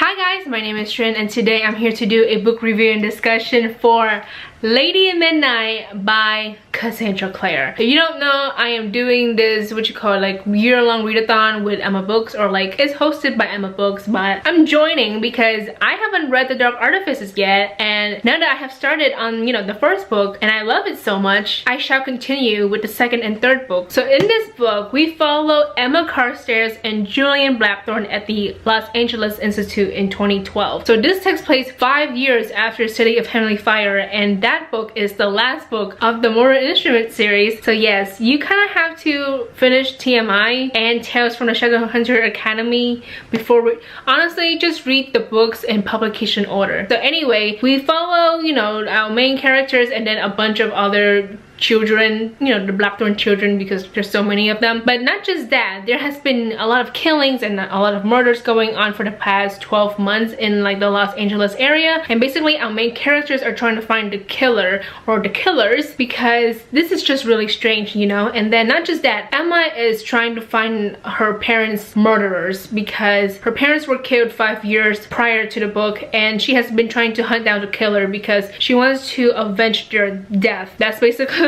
Hi guys, my name is Trin and today I'm here to do a book review and discussion for Lady in Midnight by Cassandra Clare. If you don't know, I am doing this year-long readathon with Emma Books, or it's hosted by Emma Books, but I'm joining because I haven't read The Dark Artifices yet, and now that I have started on the first book and I love it so much, I shall continue with the second and third book. So in this book we follow Emma Carstairs and Julian Blackthorne at the Los Angeles Institute in 2012. So this takes place 5 years after City of Heavenly Fire, and that book is the last book of the Mortal Instrument series. So yes, you kind of have to finish TMI and Tales from the Shadowhunter Academy before honestly, just read the books in publication order. So anyway, we follow our main characters and then a bunch of other children, the Blackthorne children, because there's so many of them. But not just that, there has been a lot of killings and a lot of murders going on for the past 12 months in the Los Angeles area, and basically our main characters are trying to find the killer or the killers, because this is just really strange, and then not just that, Emma is trying to find her parents' murderers because her parents were killed 5 years prior to the book, and she has been trying to hunt down the killer because she wants to avenge their death. That's basically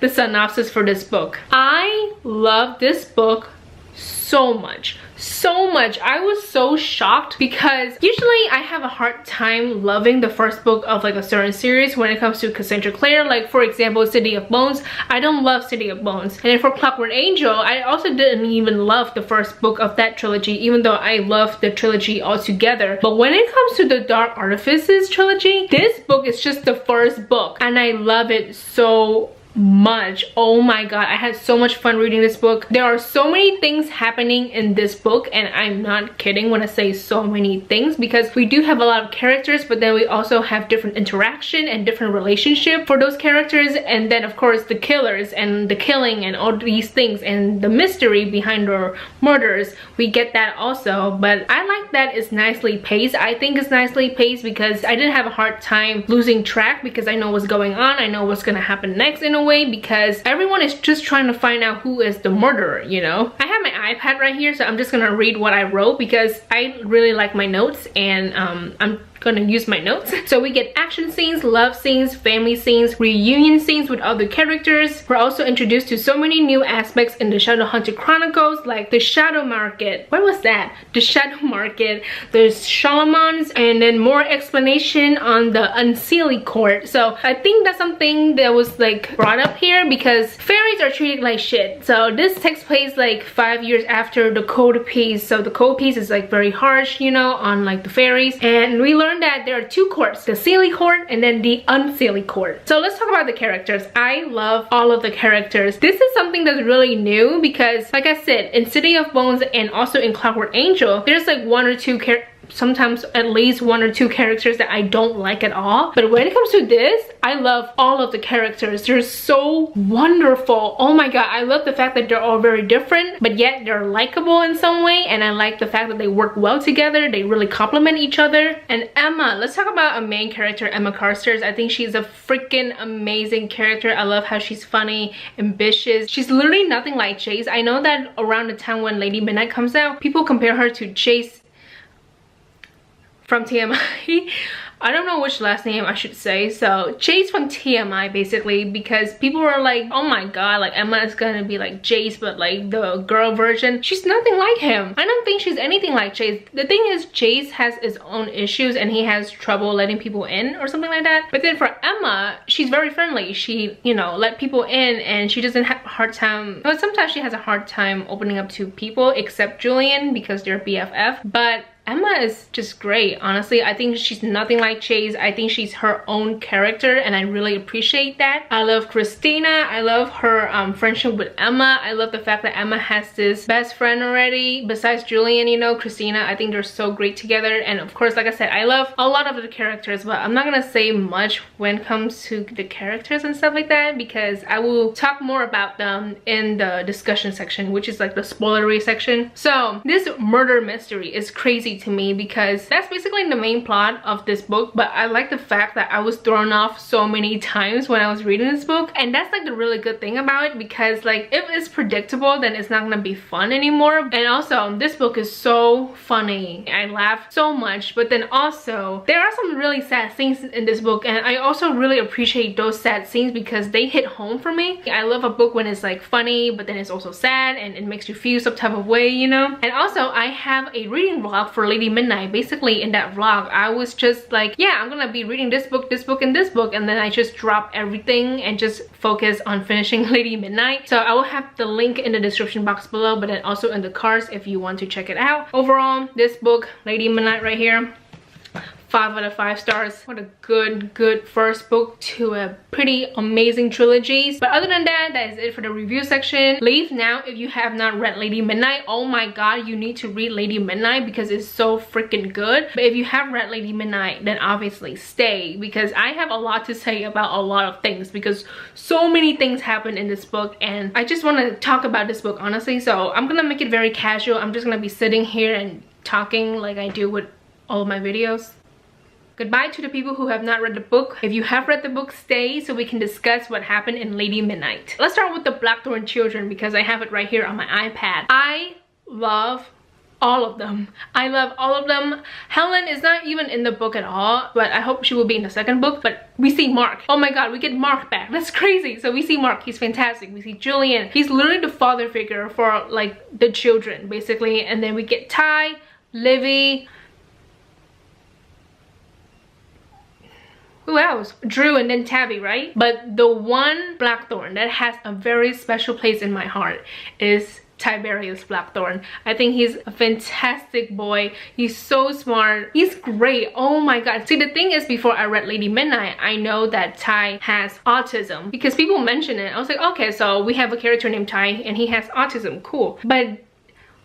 the synopsis for this book. I love this book so much. I was so shocked because usually I have a hard time loving the first book of a certain series when it comes to Cassandra Clare. Like for example, City of Bones. I don't love City of Bones. And then for Clockwork Angel, I also didn't even love the first book of that trilogy, even though I love the trilogy altogether. But when it comes to the Dark Artifices trilogy, this book is just the first book and I love it so much. Oh my god, I had so much fun reading this book. There are so many things happening in this book, and I'm not kidding when I say so many things, because we do have a lot of characters, but then we also have different interaction and different relationship for those characters, and then of course the killers and the killing and all these things and the mystery behind their murders. We get that also, but I like that it's nicely paced. I think it's nicely paced because I didn't have a hard time losing track, because I know what's going on, I know what's gonna happen next in a way, because everyone is just trying to find out who is the murderer, I have my iPad right here, so I'm just gonna read what I wrote because I really like my notes, and I'm gonna use my notes. So we get action scenes, love scenes, family scenes, reunion scenes with other characters. We're also introduced to so many new aspects in the Shadowhunter Chronicles, like the Shadow Market. What was that? The Shadow Market, the Shalomans, and then more explanation on the Unseelie Court. So I think that's something that was brought up here, because fairies are treated like shit. So this takes place 5 years after the Code Piece. So the Code Piece is very harsh, on the fairies, and we learn that there are two courts, the Seelie Court and then the Unseelie Court. So let's talk about the characters. I love all of the characters. This is something that's really new because, like I said, in City of Bones and also in Clockwork Angel, there's one or two characters, sometimes at least one or two characters that I don't like at all. But when it comes to this, I love all of the characters. They're so wonderful. Oh my god, I love the fact that they're all very different, but yet they're likable in some way, and I like the fact that they work well together. They really complement each other. And Emma, let's talk about a main character, Emma Carstairs. I think she's a freaking amazing character. I love how she's funny, ambitious. She's literally nothing like Chase. I know that around the time when Lady Midnight comes out, people compare her to Chase from TMI. I don't know which last name I should say. So Chase from TMI, basically, because people were like, oh my god, Emma is gonna be like Chase, but the girl version. She's nothing like him. I don't think she's anything like Chase. The thing is, Chase has his own issues and he has trouble letting people in or something like that. But then for Emma, she's very friendly. She, let people in, and she doesn't have a hard time, well, sometimes she has a hard time opening up to people, except Julian, because they're BFF. But Emma is just great, honestly. I think she's nothing like Chase. I think she's her own character, and I really appreciate that. I love Christina. I love her friendship with Emma. I love the fact that Emma has this best friend already besides Julian, Christina. I think they're so great together. And of course, like I said, I love a lot of the characters, but I'm not gonna say much when it comes to the characters and stuff like that, because I will talk more about them in the discussion section, which is the spoilery section. So this murder mystery is crazy crazy to me because that's basically the main plot of this book, but I like the fact that I was thrown off so many times when I was reading this book, and that's like the really good thing about it, because like if it's predictable then it's not gonna be fun anymore. And also this book is so funny, I laughed so much, but then also there are some really sad scenes in this book, and I also really appreciate those sad scenes because they hit home for me. I love a book when it's like funny but then it's also sad and it makes you feel some type of way, you know. And also I have a reading vlog for Lady Midnight. Basically in that vlog I was just like, yeah, I'm gonna be reading this book, and this book, and then I just drop everything and just focus on finishing Lady Midnight. So I will have the link in the description box below, but then also in the cards if you want to check it out. Overall, this book, Lady Midnight right here, 5 out of 5 stars. What a good first book to a pretty amazing trilogy. But other than that, that is it for the review section. Leave now if you have not read Lady Midnight. Oh my god, you need to read Lady Midnight because it's so freaking good. But if you have read Lady Midnight, then obviously stay, because I have a lot to say about a lot of things, because so many things happen in this book and I just want to talk about this book honestly. So I'm gonna make it very casual. I'm just gonna be sitting here and talking like I do with all of my videos. Goodbye to the people who have not read the book. If you have read the book, stay so we can discuss what happened in Lady Midnight. Let's start with the Blackthorne children because I have it right here on my iPad. I love all of them. I love all of them. Helen is not even in the book at all, but I hope she will be in the second book. But we see Mark. Oh my god, we get Mark back. That's crazy. So we see Mark, he's fantastic. We see Julian, he's literally the father figure for like the children basically. And then we get Ty, Livy, who else? Drew, and then Tabby, right? But the one Blackthorne that has a very special place in my heart is Tiberius Blackthorne. I think he's a fantastic boy. He's so smart. He's great. Oh my god. See, the thing is, before I read Lady Midnight, I know that Ty has autism because people mention it. I was like, okay, so we have a character named Ty and he has autism. Cool. But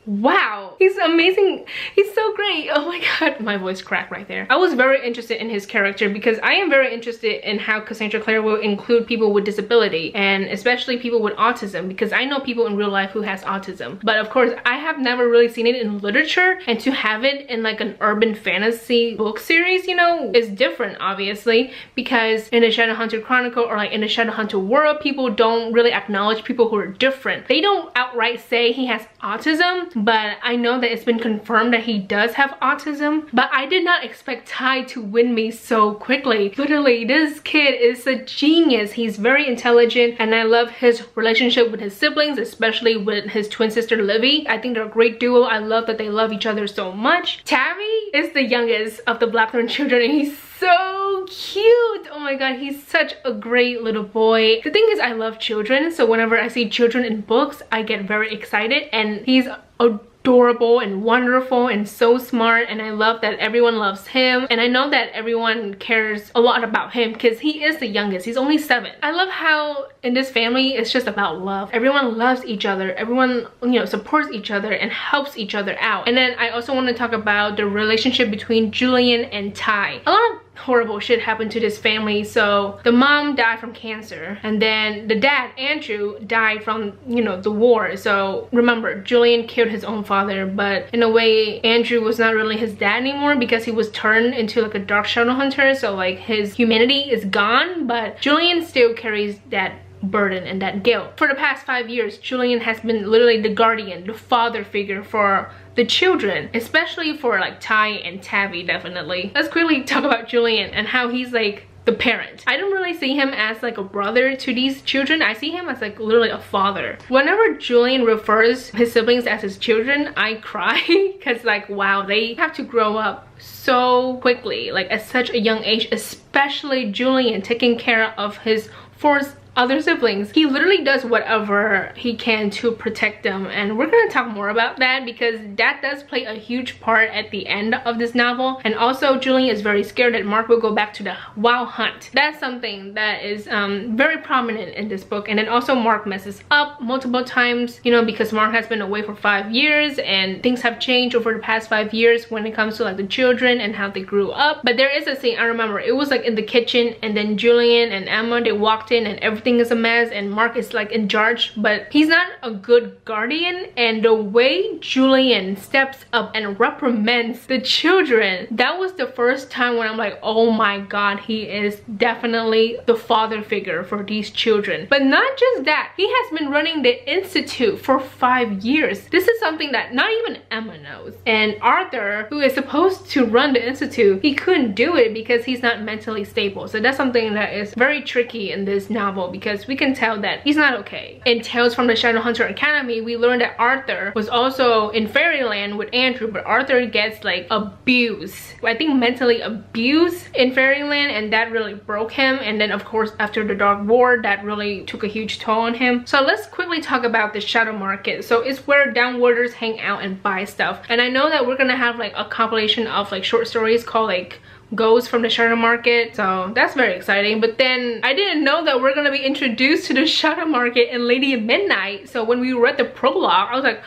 wow, he's amazing. He's so great. Oh my god, my voice cracked right there. I was very interested in his character because I am very interested in how Cassandra Clare will include people with disability, and especially people with autism, because I know people in real life who has autism. But of course, I have never really seen it in literature, and to have it in like an urban fantasy book series, you know, is different obviously, because in the Shadowhunter Chronicle or like in the Shadowhunter world, people don't really acknowledge people who are different. They don't outright say he has autism, but I know that it's been confirmed that he does have autism. But I did not expect Ty to win me so quickly. Literally, this kid is a genius. He's very intelligent, and I love his relationship with his siblings, especially with his twin sister Livy. I think they're a great duo. I love that they love each other so much. Tabby is the youngest of the Blackthorne children, and he's so cute. Oh my god, he's such a great little boy. The thing is, I love children, so whenever I see children in books, I get very excited, and he's adorable and wonderful and so smart, and I love that everyone loves him, and I know that everyone cares a lot about him because he is the youngest. He's only 7. I love how in this family it's just about love. Everyone loves each other. Everyone, you know, supports each other and helps each other out. And then I also want to talk about the relationship between Julian and Ty. A lot of horrible shit happened to this family. So the mom died from cancer, and then the dad, Andrew, died from, you know, the war. So remember, Julian killed his own father, but in a way Andrew was not really his dad anymore because he was turned into like a dark shadow hunter, so like his humanity is gone, but Julian still carries that burden and that guilt. For the past 5 years, Julian has been literally the guardian, the father figure for the children, especially for like Ty and Tabby. Definitely. Let's quickly talk about Julian and how he's like the parent. I don't really see him as like a brother to these children. I see him as like literally a father. Whenever Julian refers his siblings as his children, I cry because like, wow, they have to grow up so quickly, like at such a young age, especially Julian taking care of his 4 other siblings. He literally does whatever he can to protect them, and we're gonna talk more about that because that does play a huge part at the end of this novel. And also Julian is very scared that Mark will go back to the wild hunt. That's something that is very prominent in this book. And then also Mark messes up multiple times, you know, because Mark has been away for 5 years and things have changed over the past 5 years when it comes to like the children and how they grew up. But there is a scene I remember, it was like in the kitchen, and then Julian and Emma, they walked in and everything everything is a mess and Mark is like in charge, but he's not a good guardian. And the way Julian steps up and reprimands the children, that was the first time when I'm like, oh my god, he is definitely the father figure for these children. But not just that, he has been running the institute for 5 years. This is something that not even Emma knows. And Arthur, who is supposed to run the institute, he couldn't do it because he's not mentally stable. So that's something that is very tricky in this novel, because we can tell that he's not okay. In Tales from the Shadowhunter Academy, we learned that Arthur was also in Fairyland with Andrew, but Arthur gets like abused, I think mentally abused in Fairyland, and that really broke him. And then of course after the Dark War, that really took a huge toll on him. So let's quickly talk about the Shadow Market. So it's where downwarders hang out and buy stuff, and I know that we're gonna have like a compilation of like short stories called like Ghosts from the Shadow Market, so that's very exciting. But then I didn't know that we're gonna be introduced to the Shadow Market in Lady of Midnight. So when we read the prologue, I was like,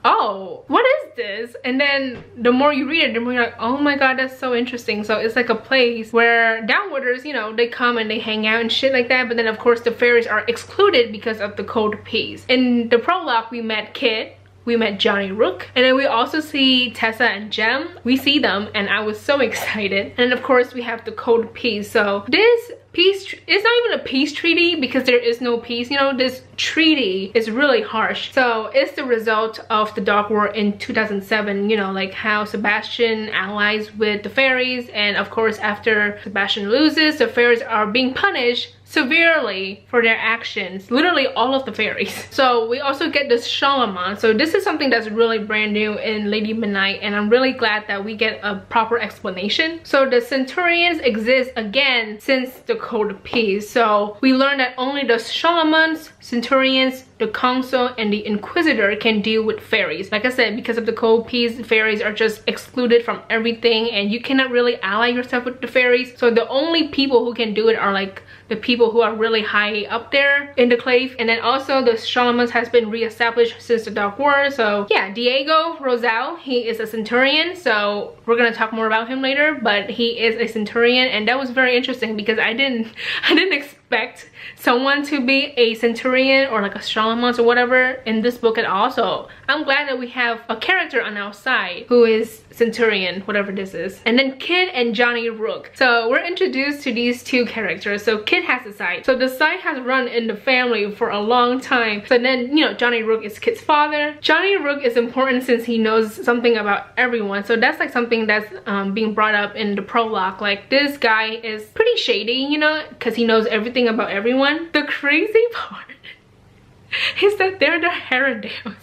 oh, what is this? And then the more you read it, the more you're like, oh my god, that's so interesting. So it's like a place where downwarders, you know, they come and they hang out and shit like that. But then of course the fairies are excluded because of the cold peace. In the prologue, we met Kit, we met Johnny Rook, and then we also see Tessa and Jem. We see them and I was so excited. And of course we have the cold peace. So this peace, it's not even a peace treaty because there is no peace, you know. This treaty is really harsh. So it's the result of the Dark War in 2007, you know, like how Sebastian allies with the fairies, and of course after Sebastian loses, the fairies are being punished severely for their actions, literally all of the fairies. So we also get this Shalamon. So this is something that's really brand new in Lady Midnight, and I'm really glad that we get a proper explanation. So the Centurions exist again since the Cold Peace. So we learned that only the Shalamons, Centurions, the Council, and the Inquisitor can deal with fairies. Like I said, because of the Cold Peace, fairies are just excluded from everything, and you cannot really ally yourself with the fairies. So the only people who can do it are like the people who are really high up there in the clave. And then also the Shalamans has been reestablished since the Dark War. So yeah, Diego Rosal, he is a Centurion. So we're gonna talk more about him later, but he is a Centurion, and that was very interesting because I didn't expect someone to be a Centurion or like a Shalamans or whatever in this book at all. So I'm glad that we have a character on our side who is Centurion, whatever this is. And then Kid and Johnny Rook. So we're introduced to these two characters. So Kid has a side. So the side has run in the family for a long time. So then, you know, Johnny Rook is Kid's father. Johnny Rook is important since he knows something about everyone. So that's like something that's being brought up in the prologue. Like, this guy is pretty shady, you know, because he knows everything about everyone. The crazy part is that they're the Herondales.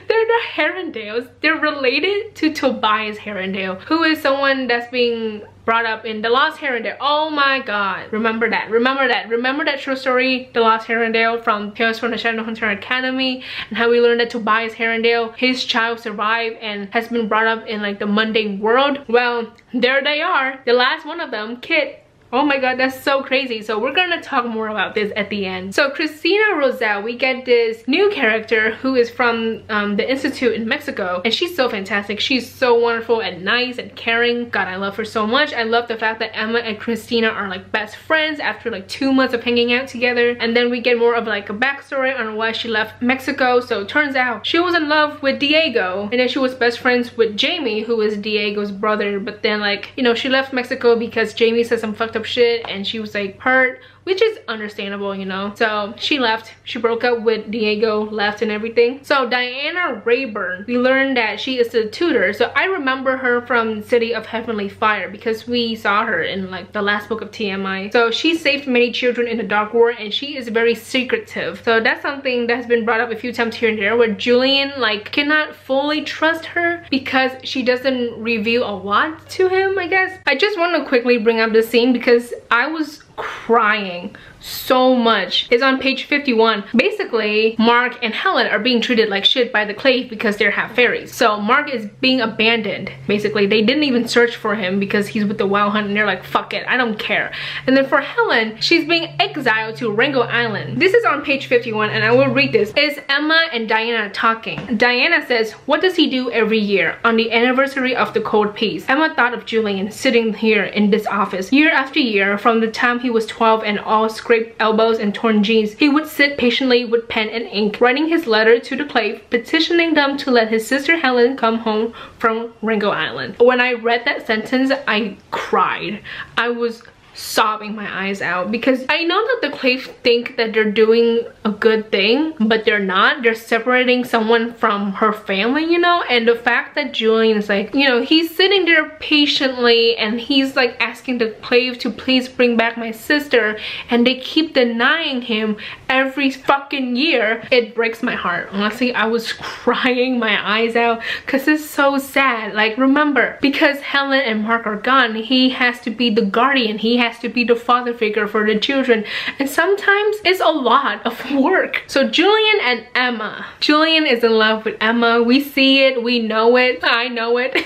They're the Herondales. They're related to Tobias Herondale, who is someone that's being brought up in The Lost Herondale. Oh my god. Remember that. Remember that. Remember that short story, The Lost Herondale, from Tales from the Shadowhunter Academy, and how we learned that Tobias Herondale, his child survived and has been brought up in like the mundane world. Well, there they are. The last one of them, Kit. Oh my god, that's so crazy. So we're gonna talk more about this at the end. So Cristina Rosal, we get this new character who is from the Institute in Mexico, and she's so fantastic. She's so wonderful and nice and caring. God, I love her so much. I love the fact that Emma and Cristina are like best friends after like 2 months of hanging out together. And then we get more of like a backstory on why she left Mexico. So it turns out she was in love with Diego, and then she was best friends with Jamie, who is Diego's brother. But then, like, you know, she left Mexico because Jamie said some fucked up shit and she was like hurt, which is understandable, you know. So she left, she broke up with Diego, left and everything. So Diana Rayburn, we learned that she is the tutor. So I remember her from City of Heavenly Fire because we saw her in like the last book of TMI. So she saved many children in the Dark War, and she is very secretive. So that's something that's been brought up a few times here and there, where Julian like cannot fully trust her because she doesn't reveal a lot to him, I guess. I just want to quickly bring up this scene because I was crying so much. It's on page 51. Basically, Mark and Helen are being treated like shit by the Clave because they're half fairies. So Mark is being abandoned. Basically, they didn't even search for him because he's with the Wild Hunt, and they're like, fuck it, I don't care. And then for Helen, she's being exiled to Rango Island. This is on page 51, and I will read this. It's Emma and Diana talking. Diana says, what does he do every year on the anniversary of the Cold Peace? Emma thought of Julian sitting here in this office year after year from the time he was 12 and all scraped elbows and torn jeans, he would sit patiently with pen and ink, writing his letter to the Clave, petitioning them to let his sister Helen come home from Ringo Island. When I read that sentence, I cried. I was sobbing my eyes out, because I know that the Clave think that they're doing a good thing, but they're not. They're separating someone from her family, you know. And the fact that Julian is like, you know, he's sitting there patiently and he's like asking the Clave to please bring back my sister, and they keep denying him every fucking year. It breaks my heart. Honestly, I was crying my eyes out because it's so sad. Like, remember, because Helen and Mark are gone, he has to be the guardian. He has to be the father figure for the children, and sometimes it's a lot of work. So Julian and Emma. Julian is in love with Emma. We see it, we know it. I know it.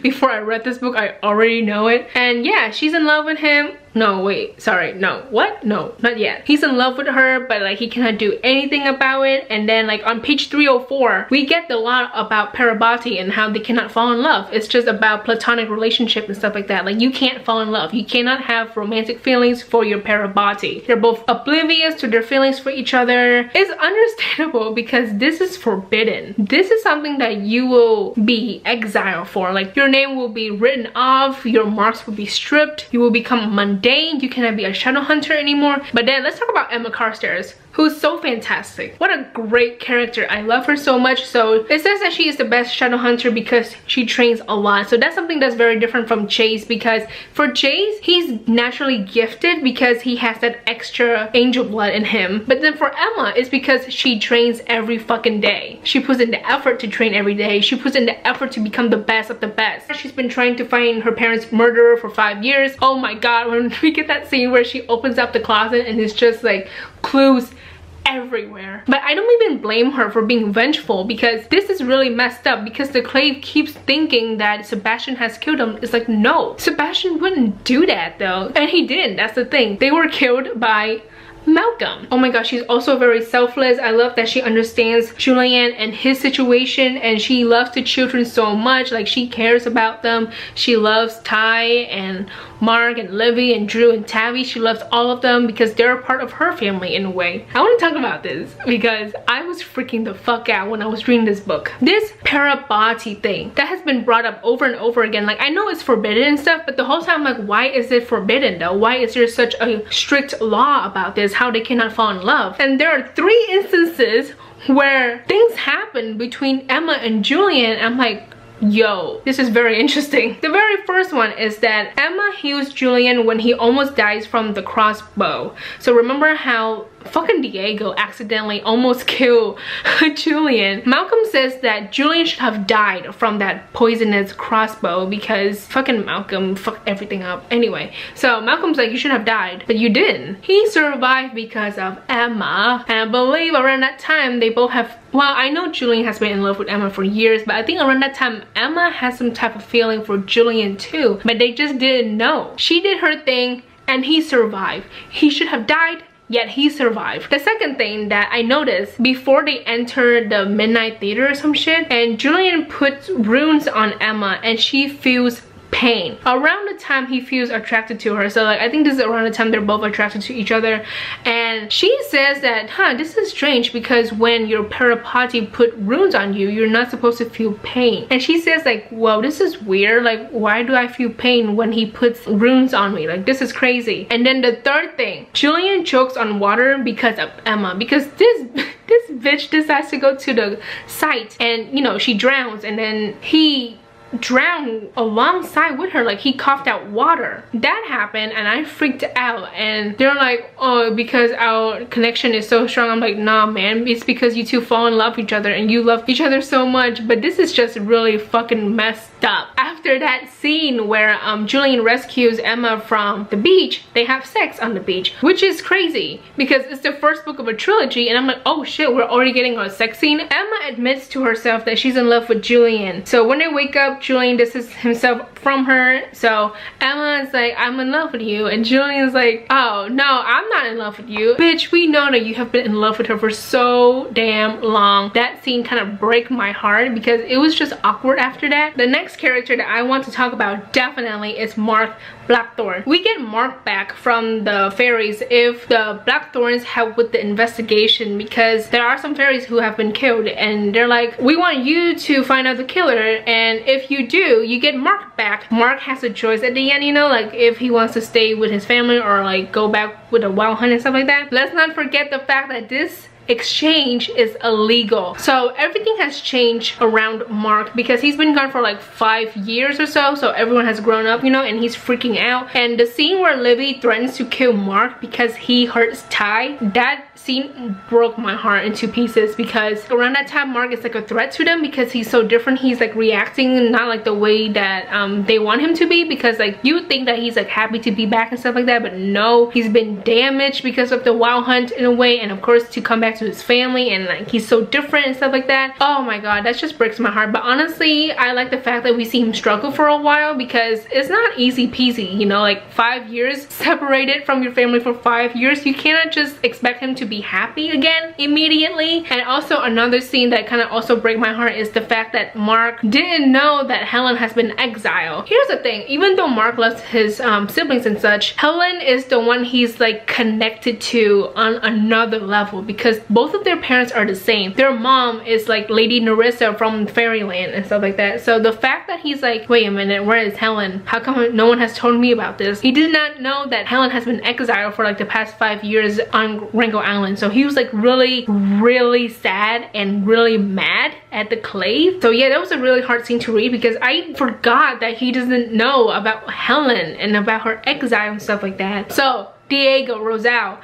Before I read this book, I already know it. And yeah, she's in love with him. No, wait, sorry, no, what? No, not yet. He's in love with her, but like he cannot do anything about it. And then like on page 304, we get a lot about Parabati and how they cannot fall in love. It's just about platonic relationship and stuff like that. Like, you can't fall in love. You cannot have romantic feelings for your Parabati. They're both oblivious to their feelings for each other. It's understandable because this is forbidden. This is something that you will be exiled for. Like, your name will be written off, your marks will be stripped, you will become mundane. You cannot be a shadow hunter anymore. But then let's talk about Emma Carstairs, who's so fantastic. What a great character. I love her so much. So it says that she is the best shadow hunter because she trains a lot. So that's something that's very different from Chase, because for Chase, he's naturally gifted because he has that extra angel blood in him. But then for Emma, it's because she trains every fucking day. She puts in the effort to train every day. She puts in the effort to become the best of the best. She's been trying to find her parents' murderer for 5 years. Oh my god, when we get that scene where she opens up the closet and it's just like clues everywhere. But I don't even blame her for being vengeful, because this is really messed up, because the Clave keeps thinking that Sebastian has killed him. It's like, no, Sebastian wouldn't do that though, and he didn't. That's the thing. They were killed by Malcolm. Oh my gosh, she's also very selfless. I love that she understands Julian and his situation, and she loves the children so much. Like, she cares about them. She loves Ty and Mark and Livy and Drew and Tabby. She loves all of them because they're a part of her family in a way. I want to talk about this because I was freaking the fuck out when I was reading this book. This Parabati thing that has been brought up over and over again. Like, I know it's forbidden and stuff, but the whole time I'm like, why is it forbidden though? Why is there such a strict law about this? How they cannot fall in love? And there are 3 instances where things happen between Emma and Julian. I'm like, yo, this is very interesting. The very first one is that Emma heals Julian when he almost dies from the crossbow. So remember how fucking Diego accidentally almost killed Julian? Malcolm says that Julian should have died from that poisonous crossbow because fucking Malcolm fucked everything up. Anyway, so Malcolm's like, you should have died, but you didn't. He survived because of Emma. And I believe around that time they both have, well, I know Julian has been in love with Emma for years, but I think around that time Emma has some type of feeling for Julian too, but they just didn't know. She did her thing and he survived. He should have died, yet he survived. The second thing that I noticed, before they enter the midnight theater or some shit, and Julian puts runes on Emma and she feels pain around the time he feels attracted to her. So like, I think this is around the time they're both attracted to each other, and she says that, this is strange because when your Parapati put runes on you, you're not supposed to feel pain. And she says like, well, this is weird. Like, why do I feel pain when he puts runes on me? Like, this is crazy. And then the third thing, Julian chokes on water because of Emma, because this bitch decides to go to the site and, you know, she drowns, and then he drowned alongside with her. Like, he coughed out water. That happened and I freaked out, and they're like, oh, because our connection is so strong. I'm like, nah man, it's because you two fall in love with each other and you love each other so much. But this is just really fucking messed up. After that scene where Julian rescues Emma from the beach, they have sex on the beach, which is crazy because it's the first book of a trilogy, and I'm like, oh shit, we're already getting a sex scene. Emma admits to herself that she's in love with Julian. So when they wake up, fuck Julian distances himself from her. So Emma is like, I'm in love with you, and Julian's like, oh no, I'm not in love with you, bitch. We know that you have been in love with her for so damn long. That scene kind of break my heart because it was just awkward after that. The next character that I want to talk about definitely is Mark Blackthorne. We get Mark back from the fairies if the Blackthorns help with the investigation, because there are some fairies who have been killed, and they're like, we want you to find out the killer, and if you do, you get Mark back. Mark has a choice at the end, you know, like if he wants to stay with his family or like go back with a wild hunt and stuff like that. Let's not forget the fact that this exchange is illegal. So everything has changed around Mark because he's been gone for like 5 years or so. So everyone has grown up, you know, and he's freaking out. And the scene where Libby threatens to kill Mark because he hurts Ty, that scene broke my heart into pieces, because around that time Mark is like a threat to them because he's so different. He's like reacting not like the way that they want him to be, because like you would think that he's like happy to be back and stuff like that, but no, he's been damaged because of the wild hunt in a way, and of course to come back to his family, and like he's so different and stuff like that. Oh my god, that just breaks my heart. But honestly, I like the fact that we see him struggle for a while, because it's not easy peasy, you know, like 5 years separated from your family for 5 years. You cannot just expect him to be happy again immediately. And also another scene that kind of also break my heart is the fact that Mark didn't know that Helen has been exiled. Here's the thing, even though Mark loves his siblings and such, Helen is the one he's like connected to on another level, because both of their parents are the same. Their mom is like Lady Nerissa from Fairyland and stuff like that. So the fact that he's like, wait a minute, where is Helen? How come no one has told me about this? He did not know that Helen has been exiled for like the past 5 years on Wrinkle Island. So he was like really sad and really mad at the clave. So yeah, that was a really hard scene to read, because I forgot that he doesn't know about Helen and about her exile and stuff like that. So Diego, Rosal.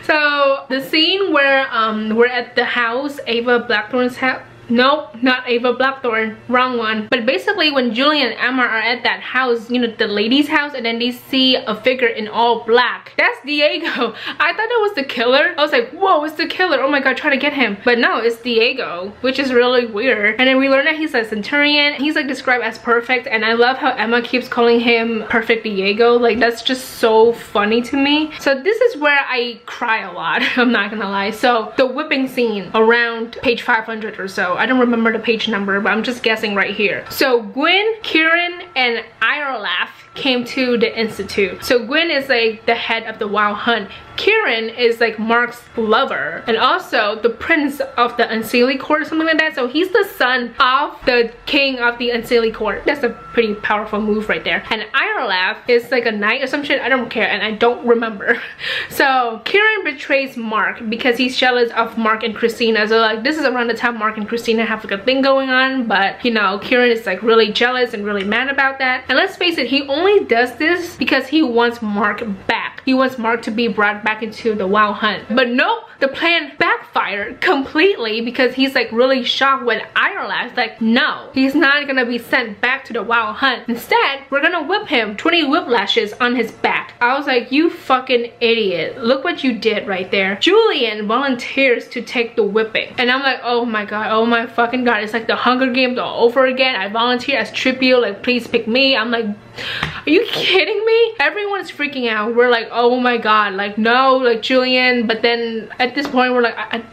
So the scene where we're at the house, Ava Blackthorne's house. No, not Ava Blackthorne, wrong one. But basically when Julian and Emma are at that house, you know, the lady's house, and then they see a figure in all black. That's Diego. I thought that was the killer. I was like, whoa, it's the killer. Oh my god, try to get him. But no, it's Diego, which is really weird. And then we learn that he's a centurion. He's like described as perfect, and I love how Emma keeps calling him Perfect Diego. Like that's just so funny to me. So this is where I cry a lot. I'm not gonna lie. So the whipping scene around page 500 or so. I don't remember the page number, but I'm just guessing right here. So Gwen, Kieran, and Irolaf came to the institute. So Gwen is like the head of the wild hunt. Kieran is like Mark's lover, and also the prince of the Unseelie court or something like that. So he's the son of the king of the Unseelie court. That's a pretty powerful move right there. And Irolaf is like a knight or some shit. I don't care, and I don't remember. So Kieran betrays Mark because he's jealous of Mark and Christina. So like this is around the time Mark and Christina have like a thing going on, but you know, Kieran is like really jealous and really mad about that. And let's face it, he only does this because he wants Mark back. He wants Mark to be brought back into the wild hunt. But nope, the plan backfired completely, because he's like really shocked when Irolaf's like, no, he's not gonna be sent back to the wild hunt. Instead, we're gonna whip him 20 whiplashes on his back. I was like, you fucking idiot. Look what you did right there. Julian volunteers to take the whipping. And I'm like, oh my god, oh my fucking god. It's like the Hunger Games all over again. I volunteer as Tripio, like please pick me. I'm like, are you kidding me? Everyone's freaking out. We're like, oh my god, like no, like Julian. But then at this point we're like,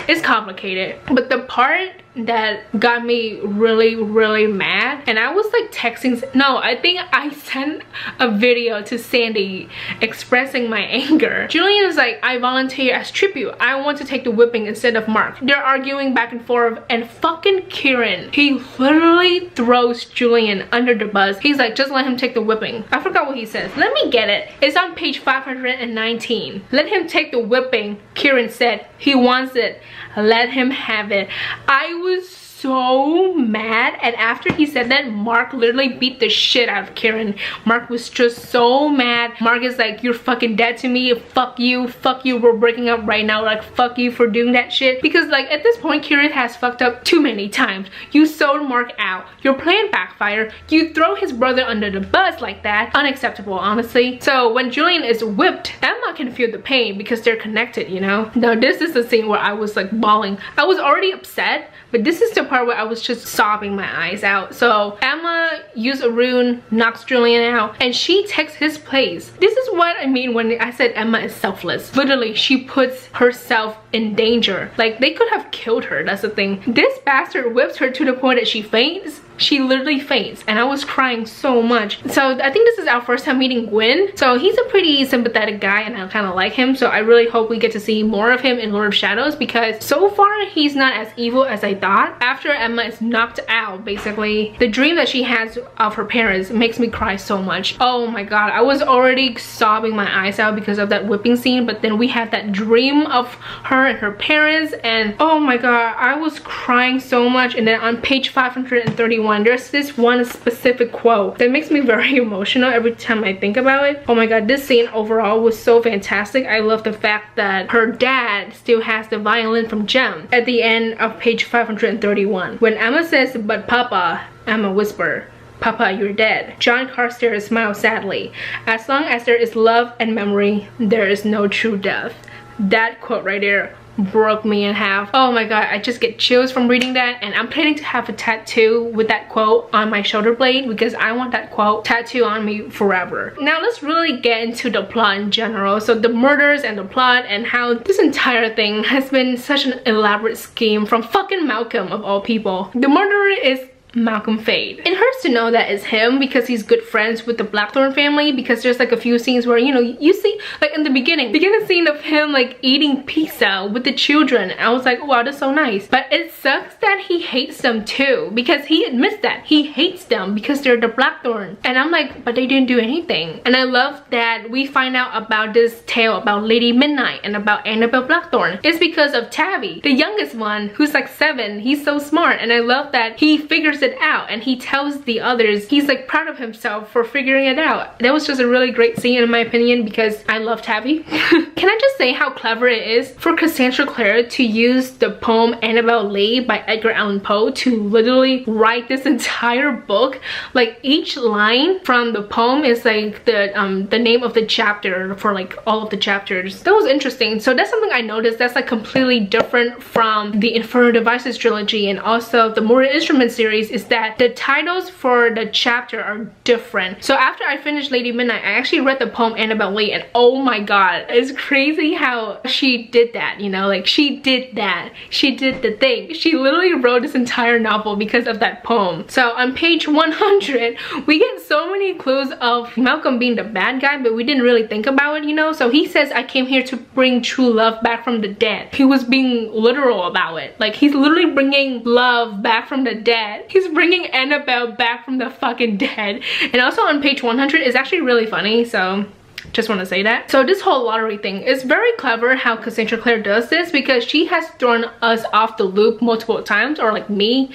it's complicated. But the part that got me really mad, and I was like texting, no, I think I sent a video to Sandy expressing my anger. Julian is like, I volunteer as tribute. I want to take the whipping instead of Mark. They're arguing back and forth, and fucking Kieran, he literally throws Julian under the bus. He's like, just let him take the whipping. I forgot what he says. Let me get it. It's on page 519. Let him take the whipping. Kieran said he wants it. Let him have it. I was so mad, and after he said that, Mark literally beat the shit out of Kieran. Mark was just so mad. Mark is like, you're fucking dead to me. Fuck you, we're breaking up right now. Like fuck you for doing that shit. Because like at this point, Kieran has fucked up too many times. You sold Mark out, your plan backfired, you throw his brother under the bus like that. Unacceptable, honestly. So when Julian is whipped, Emma can feel the pain because they're connected, you know. Now this is the scene where I was like bawling. I was already upset, but this is the part where I was just sobbing my eyes out. So Emma used a rune, knocks Julian out, and she takes his place. This is what I mean when I said Emma is selfless. Literally, she puts herself in danger. Like, they could have killed her, that's the thing. This bastard whips her to the point that she faints. She literally faints, and I was crying so much. So I think this is our first time meeting Gwyn. So he's a pretty sympathetic guy, and I kind of like him. So I really hope we get to see more of him in Lord of Shadows, because so far he's not as evil as I thought. After Emma is knocked out, basically, the dream that she has of her parents makes me cry so much. Oh my god, I was already sobbing my eyes out because of that whipping scene, but then we had that dream of her and her parents, and oh my god, I was crying so much. And then on page 531, there's this one specific quote that makes me very emotional every time I think about it. Oh my god, this scene overall was so fantastic. I love the fact that her dad still has the violin from Gem at the end of page 531. When Emma says, "But Papa," Emma whispered, "Papa, you're dead." John Carstairs smiled sadly. "As long as there is love and memory, there is no true death." That quote right there broke me in half. Oh my god, I just get chills from reading that, and I'm planning to have a tattoo with that quote on my shoulder blade because I want that quote tattooed on me forever. Now let's really get into the plot in general. So the murders and the plot, and how this entire thing has been such an elaborate scheme from fucking Malcolm of all people. The murderer is Malcolm Fade. It hurts to know that it's him because he's good friends with the Blackthorne family, because there's like a few scenes where, you know, you see like in the beginning scene of him like eating pizza with the children. I was like, wow, that's so nice. But it sucks that he hates them too, because he admits that he hates them because they're the Blackthorne. And I'm like, but they didn't do anything. And I love that we find out about this tale about Lady Midnight and about Annabelle Blackthorne. It's because of Tabby, the youngest one, who's like 7. He's so smart, and I love that he figures it out and he tells the others he's like proud of himself for figuring it out. That was just a really great scene in my opinion, because I love Tabby. Can I just say how clever it is for Cassandra Clare to use the poem Annabel Lee by Edgar Allan Poe to literally write this entire book. Like, each line from the poem is like the name of the chapter for like all of the chapters. That was interesting. So that's something I noticed that's like completely different from the Infernal Devices trilogy, and also the Mortal Instruments series, is that the titles for the chapter are different. So after I finished Lady Midnight, I actually read the poem Annabel Lee, and oh my god, it's crazy how she did that, you know, like she did that. She did the thing. She literally wrote this entire novel because of that poem. So on page 100, we get so many clues of Malcolm being the bad guy, but we didn't really think about it, you know? So he says, "I came here to bring true love back from the dead." He was being literal about it. Like, he's literally bringing love back from the dead. He's bringing Annabelle back from the fucking dead. And also on page 100 is actually really funny, so just want to say that. So this whole lottery thing is very clever how Cassandra Clare does this, because she has thrown us off the loop multiple times, or like me,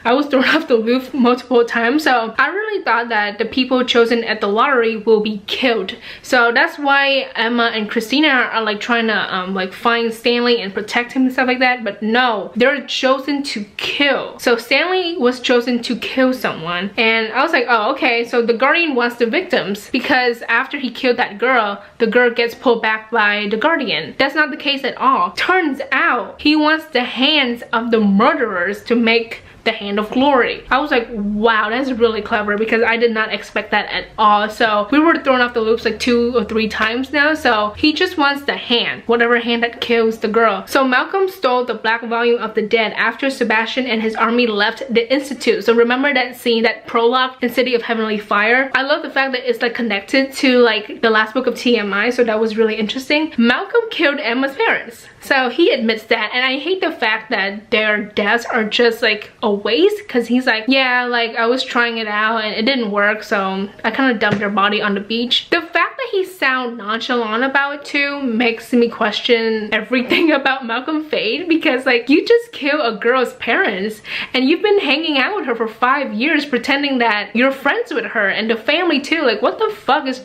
I was thrown off the loop multiple times. So I really thought that the people chosen at the lottery will be killed. So that's why Emma and Christina are like trying to like find Stanley and protect him and stuff like that, but no, they're chosen to kill. So Stanley was chosen to kill someone, and I was like, oh okay, so the Guardian wants the victims, because after he killed that girl, the girl gets pulled back by the Guardian. That's not the case at all. Turns out he wants the hands of the murderers to make the Hand of Glory. I was like, wow, that's really clever, because I did not expect that at all. So we were thrown off the loops like 2 or 3 times now. So he just wants the hand, whatever hand that kills the girl. So Malcolm stole the black volume of the dead after Sebastian and his army left the Institute. So remember that scene, that prologue in City of Heavenly Fire? I love the fact that it's like connected to like the last book of TMI, so that was really interesting. Malcolm killed Emma's parents, so he admits that, and I hate the fact that their deaths are just like a waste, because he's like, yeah, like I was trying it out and it didn't work, so I kind of dumped their body on the beach. The fact that he sounds nonchalant about it too makes me question everything about Malcolm Fade, because like, you just kill a girl's parents and you've been hanging out with her for 5 years pretending that you're friends with her and the family too. Like, what the fuck is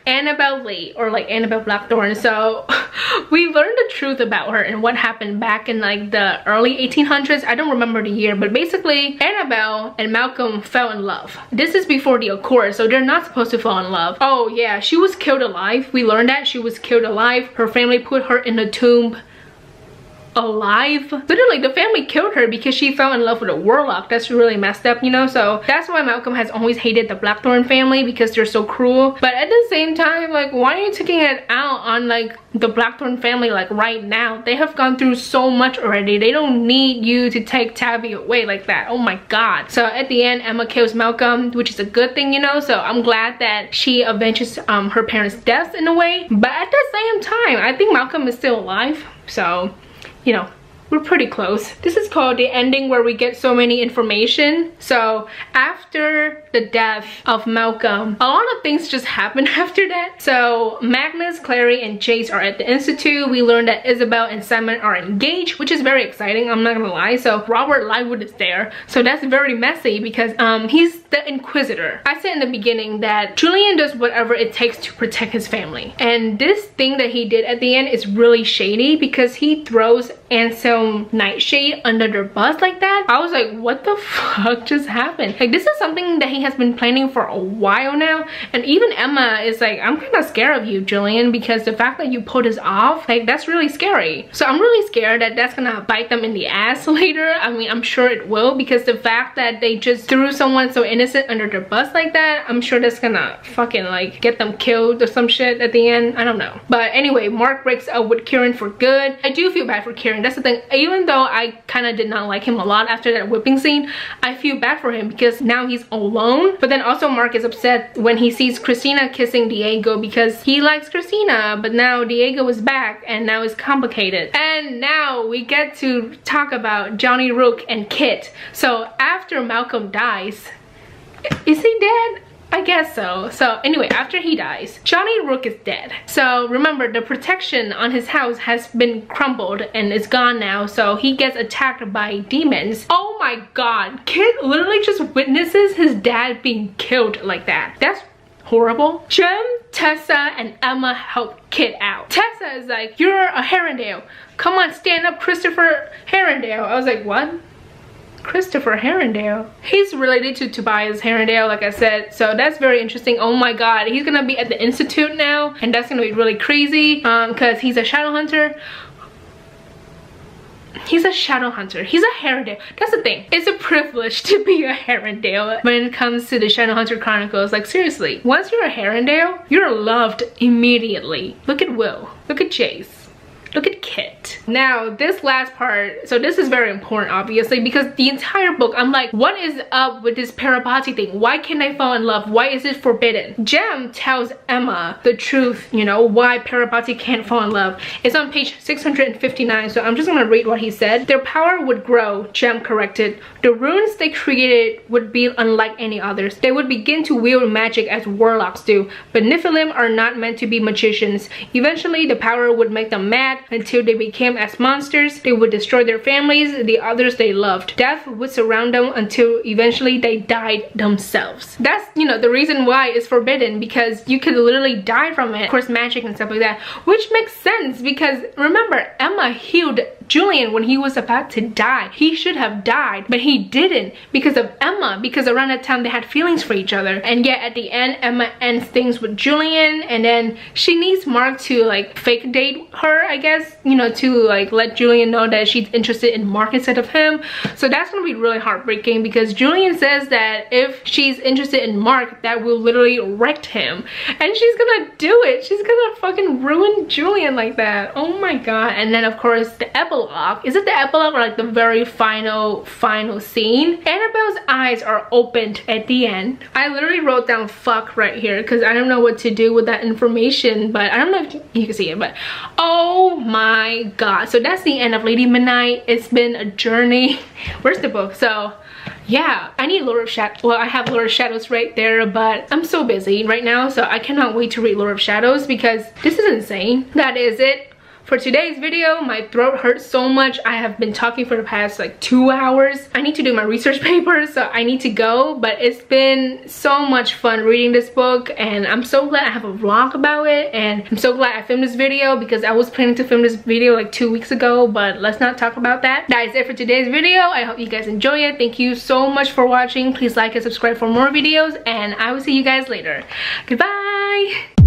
Annabel Lee, or like Annabelle Blackthorne? So we learned the truth about her and what happened back in like the early 1800s. I don't remember the year, but basically Annabelle and Malcolm fell in love. This is before the Accord, so they're not supposed to fall in love. Oh yeah, she was killed alive. We learned that she was killed alive. Her family put her in a tomb alive. Literally, the family killed her because she fell in love with a warlock. That's really messed up, you know? So that's why Malcolm has always hated the Blackthorne family, because they're so cruel. But at the same time, like, why are you taking it out on like the Blackthorne family like right now? They have gone through so much already. They don't need you to take Tabby away like that. Oh my god. So at the end, Emma kills Malcolm, which is a good thing, you know? So I'm glad that she avenges her parents' deaths in a way. But at the same time, I think Malcolm is still alive. So, you know, we're pretty close. This is called the ending where we get so many information. So after the death of Malcolm, a lot of things just happened after that. So Magnus, Clary, and Jace are at the Institute. We learned that Isabel and Simon are engaged, which is very exciting, I'm not gonna lie. So Robert Lightwood is there. So that's very messy because he's the Inquisitor. I said in the beginning that Julian does whatever it takes to protect his family. And this thing that he did at the end is really shady because he throws Anselm Nightshade under their bus like that. I was like, what the fuck just happened? Like, this is something that he has been planning for a while now. And even Emma is like, I'm kind of scared of you, Julian, because the fact that you pulled this off, like, that's really scary. So I'm really scared that that's gonna bite them in the ass later. I mean, I'm sure it will, because the fact that they just threw someone so innocent under their bus like that, I'm sure that's gonna fucking like get them killed or some shit at the end. I don't know. But anyway, Mark breaks up with Kieran for good. I do feel bad for Kieran. That's the thing. Even though I kind of did not like him a lot after that whipping scene, I feel bad for him because now he's alone. But then also Mark is upset when he sees Christina kissing Diego because he likes Christina, but now Diego is back and now it's complicated. And now we get to talk about Johnny Rook and Kit. So after Malcolm dies, is he dead? I guess so. So anyway, after he dies, Johnny Rook is dead. So remember, the protection on his house has been crumbled and it's gone now. So he gets attacked by demons. Oh my god. Kit literally just witnesses his dad being killed like that. That's horrible. Jem, Tessa, and Emma help Kit out. Tessa is like, you're a Herondale. Come on, stand up, Christopher Herondale. I was like, what? Christopher Herondale. He's related to Tobias Herondale, like I said, so that's very interesting. Oh my god, he's gonna be at the Institute now, and that's gonna be really crazy because he's a shadow hunter. He's a shadow hunter. He's a Herondale. That's the thing. It's a privilege to be a Herondale when it comes to the Shadow Hunter Chronicles. Like, seriously, once you're a Herondale, you're loved immediately. Look at Will. Look at Chase. Look at Kit. Now, this last part, so this is very important, obviously, because the entire book, I'm like, what is up with this Parapati thing? Why can't they fall in love? Why is it forbidden? Jem tells Emma the truth, you know, why Parapati can't fall in love. It's on page 659, so I'm just gonna read what he said. Their power would grow, Jem corrected. The runes they created would be unlike any others. They would begin to wield magic as warlocks do, but Nephilim are not meant to be magicians. Eventually, the power would make them mad until they became as monsters. They would destroy their families, the others they loved. Death would surround them until eventually they died themselves. That's, you know, the reason why it's forbidden, because you could literally die from it. Of course, magic and stuff like that, which makes sense because remember, Emma healed Julian when he was about to die. He should have died, but he didn't because of Emma, because around that time they had feelings for each other. And yet at the end, Emma ends things with Julian, and then she needs Mark to like fake date her, I guess, you know, to like let Julian know that she's interested in Mark instead of him. So that's gonna be really heartbreaking because Julian says that if she's interested in Mark, that will literally wreck him, and she's gonna do it. She's gonna fucking ruin Julian like that. Oh my god. And then of course the epilogue. Is it the epilogue or like the very final scene? Annabelle's eyes are opened at the end. I literally wrote down fuck right here because I don't know what to do with that information, but I don't know if you can see it, but oh my god. So that's the end of Lady Midnight. It's been a journey. Where's the book? So yeah, I need Lord of Shadows. Well, I have Lord of Shadows right there, but I'm so busy right now, so I cannot wait to read Lord of Shadows because this is insane. That is it for today's video. My throat hurts so much. I have been talking for the past like 2 hours. I need to do my research papers, so I need to go, but it's been so much fun reading this book, and I'm so glad I have a vlog about it, and I'm so glad I filmed this video because I was planning to film this video like 2 weeks ago, but let's not talk about that. That is it for today's video. I hope you guys enjoy it. Thank you so much for watching. Please like and subscribe for more videos, and I will see you guys later. Goodbye.